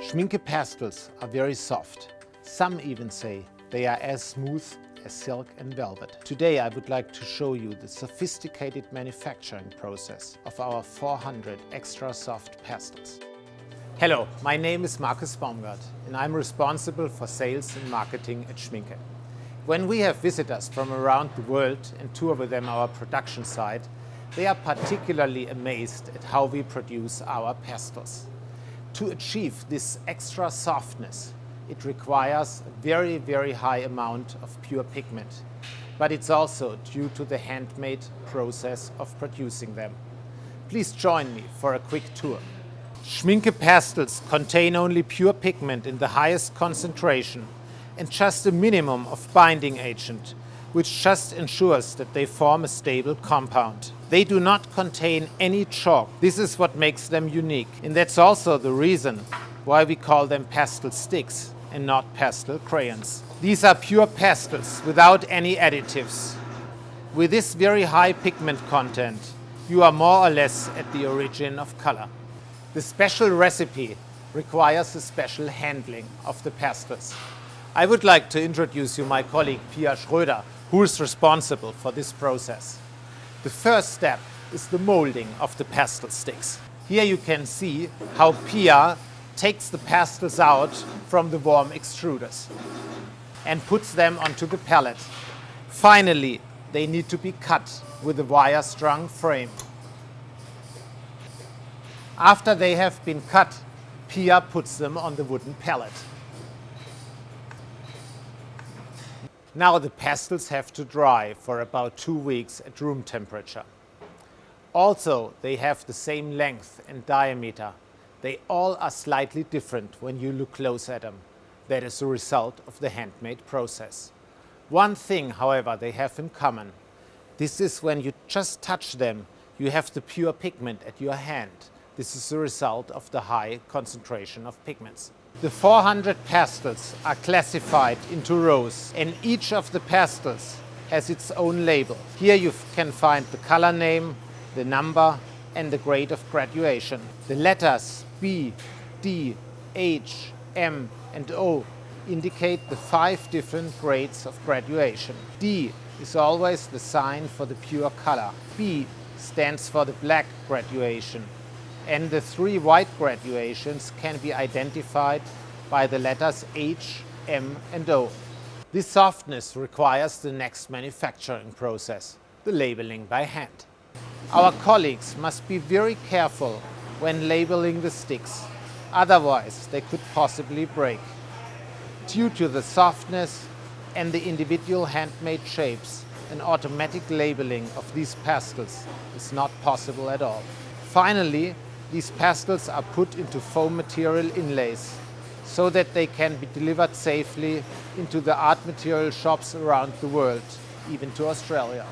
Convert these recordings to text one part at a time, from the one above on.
Schmincke pastels are very soft. Some even say they are as smooth as silk and velvet. Today I would like to show you the sophisticated manufacturing process of our 400 extra soft pastels. Hello, my name is Baumgart and I'm responsible for sales and marketing at Schmincke. When we have visitors from around the world and tour with them our production site, they are particularly amazed at how we produce our pastels. To achieve this extra softness, it requires a very high amount of pure pigment, but it's also due to the handmade process of producing them. Please join me for a quick tour. Schmincke pastels contain only pure pigment in the highest concentration and just a minimum of binding agent, which just ensures that they form a stable compound. They do not contain any chalk. This is what makes them unique, and that's also the reason why we call them pastel sticks and not pastel crayons. These are pure pastels without any additives. With this very high pigment content, you are more or less at the origin of color. The special recipe requires a special handling of the pastels. I would like to introduce you my colleague Pierre Schroeder, who is responsible for this process. The first step is the molding of the pastel sticks. Here you can see how Pierre takes the pastels out from the warm extruders and puts them onto the pallet. Finally, they need to be cut with a wire-strung frame. After they have been cut, Pierre puts them on the wooden pallet. Now the pastels have to dry for about 2 weeks at room temperature. Also, they have the same length and diameter. They all are slightly different when you look close at them. That is a result of the handmade process. One thing, however, they have in common. This is when you just touch them, you have the pure pigment at your hand. This is the result of the high concentration of pigments. The 400 pastels are classified into rows, and each of the pastels has its own label. Here you can find the color name, the number and the grade of graduation. The letters B, D, H, M and O indicate the 5 different grades of graduation. D is always the sign for the pure color. B stands for the black graduation. And the 3 white graduations can be identified by the letters H, M and O. This softness requires the next manufacturing process, the labeling by hand. Our colleagues must be very careful when labeling the sticks, otherwise they could possibly break. Due to the softness and the individual handmade shapes, an automatic labeling of these pastels is not possible at all. Finally, these pastels are put into foam material inlays so that they can be delivered safely into the art material shops around the world, even to Australia.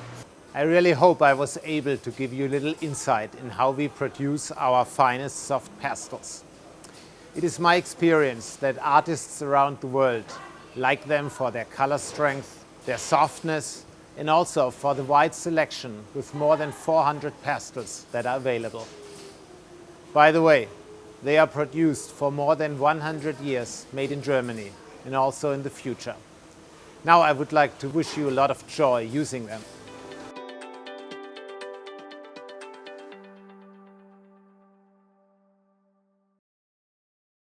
I really hope I was able to give you a little insight in how we produce our finest soft pastels. It is my experience that artists around the world like them for their color strength, their softness, and also for the wide selection with more than 400 pastels that are available. By the way, they are produced for more than 100 years, made in Germany, and also in the future. Now I would like to wish you a lot of joy using them.